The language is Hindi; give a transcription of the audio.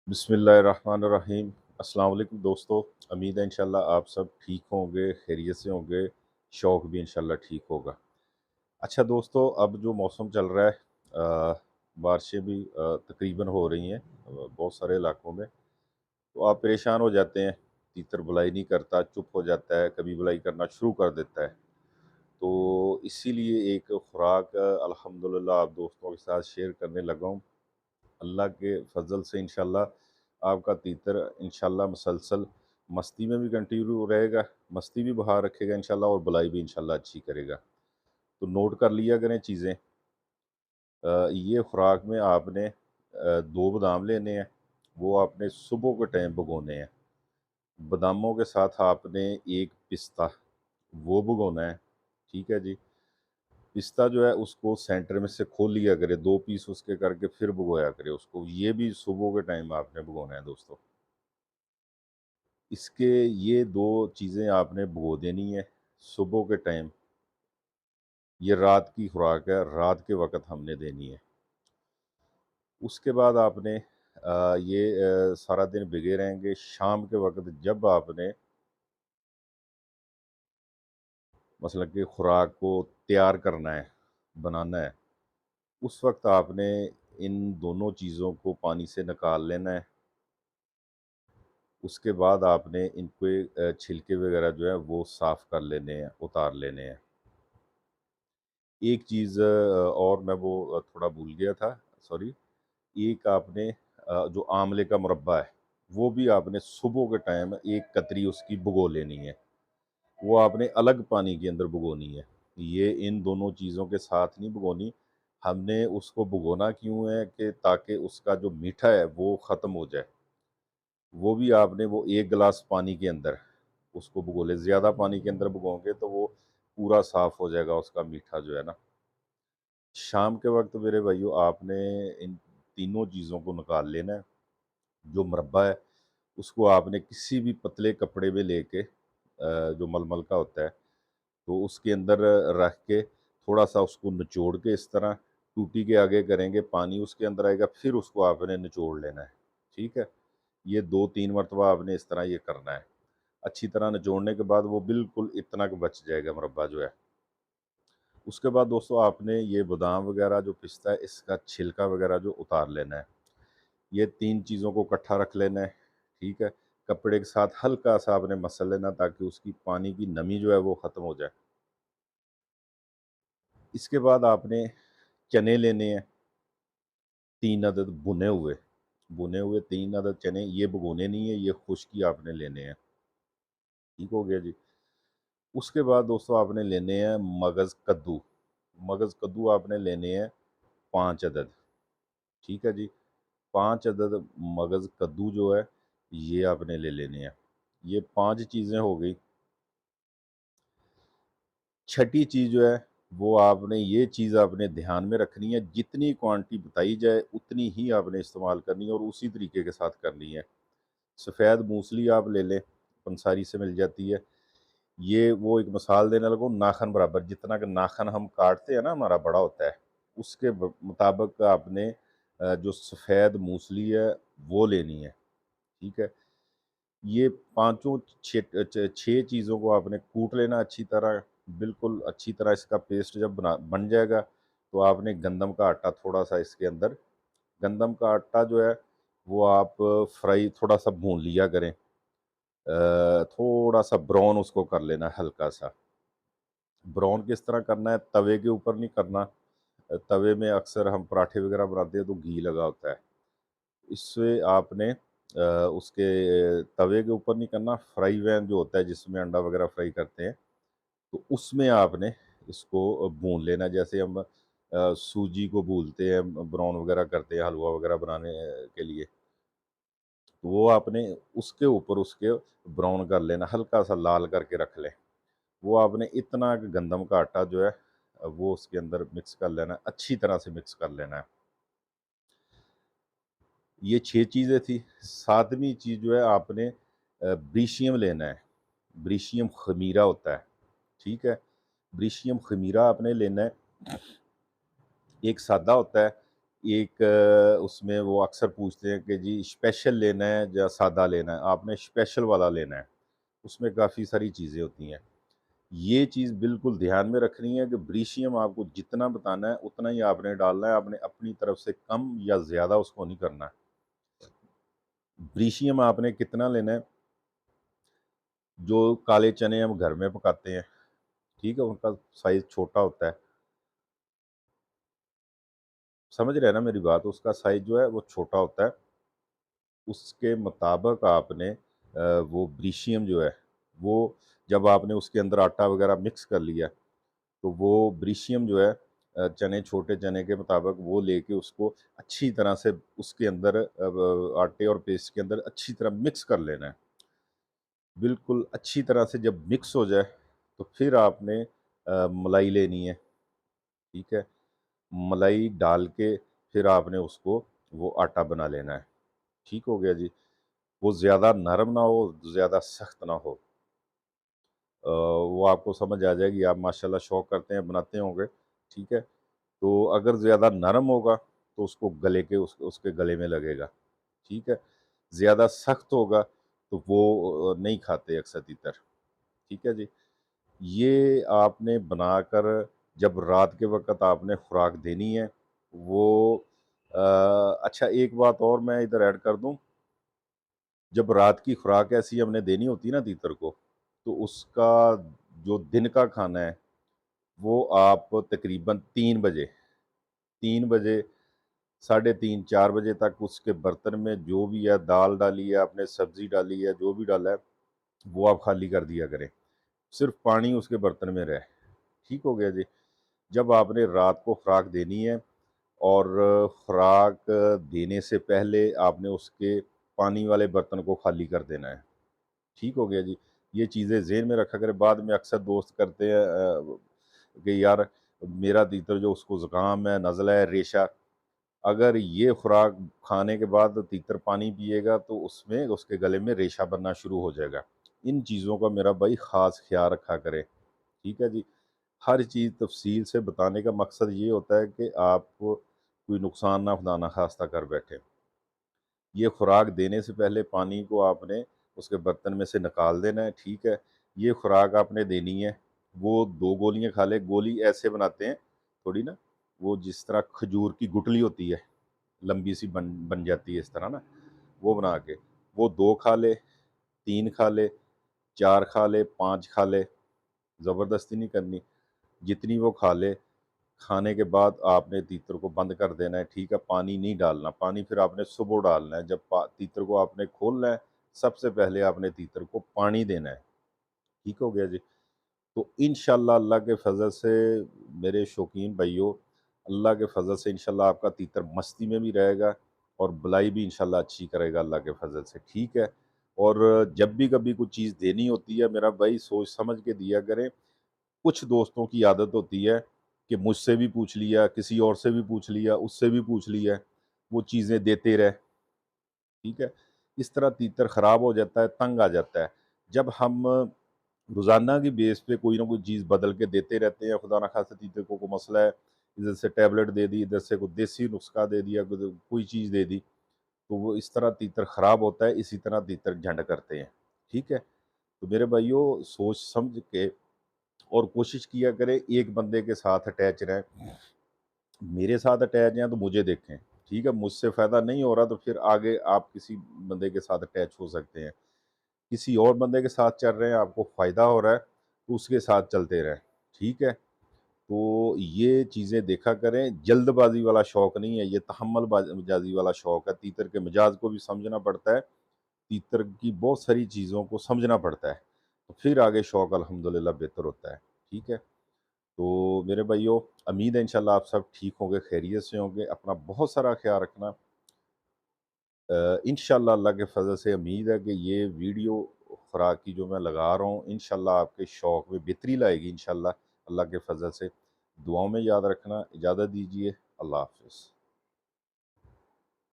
बिस्मिल्लाहिर्रहमानिर्रहीम। अस्सलाम वालेकुम दोस्तों। उम्मीद है इंशाल्लाह आप सब ठीक होंगे, खैरियत से होंगे। शौक़ भी इंशाल्लाह ठीक होगा। अच्छा दोस्तों, अब जो मौसम चल रहा है, बारिशें भी तकरीबन हो रही हैं बहुत सारे इलाकों में। तो आप परेशान हो जाते हैं, तीतर बुलाई नहीं करता, चुप हो जाता है, कभी बुलाई करना शुरू कर देता है। तो इसीलिए एक खुराक अल्हम्दुलिल्लाह आप दोस्तों के साथ शेयर करने लगा हूँ। अल्लाह के फ़ज़ल से इंशाल्लाह आपका तीतर इंशाल्लाह मुसलसल मस्ती में भी कंटिन्यू रहेगा, मस्ती भी बहार रखेगा इंशाल्लाह, और बुलाई भी इंशाल्लाह अच्छी करेगा। तो नोट कर लिया करें चीज़ें। ये खुराक में आपने 2 बादाम लेने हैं, वो आपने सुबह के टाइम भिगोने हैं। बादामों के साथ आपने 1 पिस्ता, वो भिगोना है, ठीक है जी। पिस्ता जो है उसको सेंटर में से खोल लिया करें, 2 पीस उसके करके फिर भिगोया करें उसको। ये भी सुबह के टाइम आपने भिगोना है दोस्तों। इसके ये 2 चीज़ें आपने भिगो देनी है सुबह के टाइम। ये रात की खुराक है, रात के वक़्त हमने देनी है। उसके बाद आपने ये सारा दिन भिगे रहेंगे। शाम के वक़्त जब आपने मसलन कि खुराक को तैयार करना है, बनाना है, उस वक़्त आपने इन दोनों चीज़ों को पानी से निकाल लेना है। उसके बाद आपने इनके छिलके वगैरह जो है वो साफ़ कर लेने हैं, उतार लेने हैं। एक चीज़ और मैं वो थोड़ा भूल गया था, सॉरी। एक आपने जो आमले का मुरब्बा है, वो भी आपने सुबह के टाइम 1 कतरी उसकी भिगो लेनी है। वो आपने अलग पानी के अंदर भिगोनी है। ये इन दोनों चीज़ों के साथ नहीं भिगोनी। हमने उसको भिगोना क्यों है कि ताकि उसका जो मीठा है वो ख़त्म हो जाए। वो भी आपने वो 1 गिलास पानी के अंदर उसको भिगो लें। ज़्यादा पानी के अंदर भिगोओगे तो वो पूरा साफ़ हो जाएगा उसका मीठा जो है ना। शाम के वक़्त मेरे भाइयों आपने इन तीनों चीज़ों को निकाल लेना है। जो मुरब्बा है उसको आपने किसी भी पतले कपड़े में लेके जो मलमल का होता है, तो उसके अंदर रख के थोड़ा-सा उसको निचोड़ के इस तरह टूटी के आगे करेंगे, पानी उसके अंदर आएगा, फिर उसको आपने निचोड़ लेना है, ठीक है? ये 2-3 मरतबा आपने इस तरह ये करना है। अच्छी तरह निचोड़ने के बाद वो बिल्कुल इतना क बच जाएगा मुरब्बा जो है। उसके बाद दोस्तों आपने ये बादाम वगैरह जो पिस्ता है इसका छिलका वगैरह जो उतार लेना है। ये 3 चीज़ों को इकट्ठा रख लेना है, ठीक है? कपड़े के साथ हल्का-सा आपने मसल लेना ताकि उसकी पानी की नमी जो है वो ख़त्म हो जाए। इसके बाद आपने चने लेने हैं, 3 अदद भुने हुए 3 अदद चने, ये भिगोने नहीं है, ये खुश्क ही आपने लेने हैं, ठीक हो गया जी। उसके बाद दोस्तों आपने लेने हैं मगज़ कद्दू। मगज़ कद्दू आपने लेने हैं 5 अदद, ठीक है जी। 5 अदद मगज़ कद्दू जो है, ये आपने ले लेने हैं। ये 5 चीज़ें हो गई। छठी चीज़ जो है, वो आपने ये चीज़ आपने ध्यान में रखनी है, जितनी क्वांटिटी बताई जाए, उतनी ही आपने इस्तेमाल करनी है और उसी तरीके के साथ करनी है। सफ़ेद मूसली आप ले लें, पंसारी से मिल जाती है। ये वो एक मिसाल देने लगूँ, नाखन बराबर, जितना कि नाखन हम काटते हैं ना, हमारा बड़ा होता है, उसके मुताबिक आपने जो सफ़ेद मूसली है, वो लेनी है, ठीक है? ये पाँचों 6 चीज़ों को आपने कूट लेना अच्छी तरह, बिल्कुल अच्छी तरह इसका पेस्ट जब बन जाएगा, तो आपने गंदम का आटा थोड़ा-सा इसके अंदर, गंदम का आटा जो है, वो आप फ्राई थोड़ा-सा भून लिया करें। थोड़ा-सा ब्राउन उसको कर लेना है हल्का-सा। ब्राउन किस तरह करना है, तवे के ऊपर नहीं करना। तवे में अक्सर हम पराठे वगैरह बनाते हैं तो घी लगा होता है। इससे आपने उसके तवे के ऊपर नहीं करना, फ्राई पैन जो होता है जिसमें अंडा वगैरह फ्राई करते हैं, तो उसमें आपने इसको भून लेना। जैसे हम सूजी को भूनते हैं, ब्राउन वगैरह करते हैं हलवा वगैरह बनाने के लिए, तो वो आपने उसके ऊपर उसके ब्राउन कर लेना, हल्का-सा लाल करके रख लें। वो आपने इतना कि गंदम का आटा जो है वो उसके अंदर मिक्स कर लेना है, अच्छी तरह से मिक्स कर लेना है। ये 6 चीज़ें थी। 7वीं चीज़ जो है आपने ब्रीशियम लेना है। ब्रीशियम ख़मीरा होता है, ठीक है? ब्रीशियम ख़मीरा आपने लेना है। एक सादा होता है, एक उसमें वो अक्सर पूछते हैं कि जी स्पेशल लेना है या सादा लेना है, आपने स्पेशल वाला लेना है। उसमें काफ़ी सारी चीज़ें होती हैं। ये चीज़ बिल्कुल ध्यान में रखनी है कि ब्रीशियम आपको जितना बताना है उतना ही आपने डालना है, आपने अपनी तरफ से कम या ज़्यादा उसको नहीं करना है। ब्रीशियम आपने कितना लेना है, जो काले चने हम घर में पकाते हैं, ठीक है? उनका साइज़ छोटा होता है। समझ रहे हैं ना मेरी बात? उसका साइज़ जो है वो छोटा होता है। उसके मुताबिक आपने वो ब्रीशियम जो है, वो जब आपने उसके अंदर आटा वग़ैरह मिक्स कर लिया, तो वो ब्रीशियम जो है चने छोटे चने के मुताबिक वो लेके उसको अच्छी तरह से उसके अंदर आटे और पेस्ट के अंदर अच्छी तरह मिक्स कर लेना है। बिल्कुल अच्छी तरह से जब मिक्स हो जाए, तो फिर आपने मलाई लेनी है, ठीक है? मलाई डाल के फिर आपने उसको वो आटा बना लेना है। ठीक हो गया जी। वो ज़्यादा नरम ना हो, ज़्यादा सख्त ना हो। वो आपको समझ आ जाएगी, आप माशाल्लाह शौक करते हैं, बनाते होंगे, ठीक है? तो अगर ज़्यादा नरम होगा, तो उसको गले के उसके गले में लगेगा, ठीक है? ज़्यादा सख्त होगा, तो वो नहीं खाते अक्सर तीतर, ठीक है जी? ये आपने बनाकर जब रात के वक़्त आपने खुराक देनी है, वो अच्छा एक बात और मैं इधर ऐड कर दूँ, जब रात की खुराक ऐसी हमने देनी होती है ना तीतर को, तो उसका जो दिन का खाना है, वो आप तकरीबन 3 बजे 3 बजे, साढ़े 3 4 बजे तक उसके बर्तन में जो भी है, दाल डाली है आपने, सब्ज़ी डाली है, जो भी डाला है, वो आप खाली कर दिया करें। सिर्फ़ पानी उसके बर्तन में रहे। ठीक हो गया जी? जब आपने रात को खुराक देनी है और खुराक देने से पहले आपने उसके पानी वाले बर्तन को खाली कर देना है। ठीक हो गया जी। ये चीज़ें ज़हन में रखा करें, बाद में अक्सर दोस्त करते हैं कि यार मेरा तीतर जो उसको ज़ुकाम है, नज़ला है, रेशा, अगर ये खुराक खाने के बाद तीतर पानी पिएगा तो उसमें उसके गले में रेशा बनना शुरू हो जाएगा। इन चीज़ों का मेरा भाई ख़ास ख़्याल रखा करें, ठीक है जी। हर चीज़ तफ़सील से बताने का मकसद ये होता है कि आपको कोई नुकसान ना खुदा ना ख़ास्ता कर बैठे। ये खुराक देने से पहले पानी को आपने उसके बर्तन में से निकाल देना है, ठीक है। ये खुराक आपने देनी है, वो 2 गोलियाँ खा ले, गोली ऐसे बनाते हैं, थोड़ी ना, वो जिस तरह खजूर की गुठली होती है, लंबी सी बन बन जाती है इस तरह ना, वो बना के, वो 2 खा ले, 3 खा ले, 4 खा ले, 5 खा ले, ज़बरदस्ती नहीं करनी, जितनी वो खा ले, खाने के बाद आपने तीतर को बंद कर देना है, ठीक है? पानी नहीं डालना, पानी फिर आपने सुबह डालना है, जब तीतर को आपने खोलना है, सबसे पहले आपने तीतर को पानी देना है, ठीक हो गया जी? तो इंशाअल्लाह अल्लाह के फ़ज़ल से मेरे शौकीन भाइयों, अल्लाह के फ़ज़ल से इंशाअल्लाह आपका तीतर मस्ती में भी रहेगा और भलाई भी इंशाअल्लाह अच्छी करेगा अल्लाह के फ़ज़ल से, ठीक है? और जब भी कभी कुछ चीज़ देनी होती है मेरा भाई सोच समझ के दिया करें। कुछ दोस्तों की आदत होती है कि मुझसे भी पूछ लिया, किसी और से भी पूछ लिया, उससे भी पूछ लिया, वो चीज़ें देते रहे, ठीक है? इस तरह तीतर ख़राब हो जाता है, तंग आ जाता है। जब हम रोज़ाना की बेस पे कोई ना कोई चीज़ बदल के देते रहते हैं, खुदा ना ख़ास्ता तीतर को कोई मसला है, इधर से टैबलेट दे दी, इधर से कोई देसी नुस्ख़ा दे दिया, कोई चीज़ दे दी, तो वो इस तरह तीतर ख़राब होता है, इसी तरह तीतर झंड करते हैं, ठीक है? तो मेरे भाइयों सोच समझ के और कोशिश किया करें एक बंदे के साथ अटैच रहें। मेरे साथ अटैच हैं तो मुझे देखें, ठीक है? मुझसे फ़ायदा नहीं हो रहा तो फिर आगे आप किसी बंदे के साथ अटैच हो सकते हैं। किसी और बंदे के साथ चल रहे हैं, आपको फ़ायदा हो रहा है, तो उसके साथ चलते रहें, ठीक है? तो ये चीज़ें देखा करें, जल्दबाज़ी वाला शौक नहीं है, ये तहम्मुल जाज़ी वाला शौक है। तीतर के मिजाज को भी समझना पड़ता है, तीतर की बहुत सारी चीज़ों को समझना पड़ता है, तो फिर आगे शौक अल्हम्दुलिल्लाह बेहतर होता है, ठीक है? तो मेरे भाइयों, उम्मीद है इंशाल्लाह आप सब ठीक होंगे, खैरियत से होंगे, अपना बहुत सारा ख्याल रखना। इंशाल्लाह अल्लाह के फ़ज़ल से उम्मीद है कि ये वीडियो खुराक की जो मैं लगा रहा हूँ, इंशाल्लाह आपके शौक में बेहतरी लाएगी इंशाल्लाह, अल्लाह के फ़ज़ल से। दुआओं में याद रखना, इजाज़त दीजिए, अल्लाह हाफ़िज़।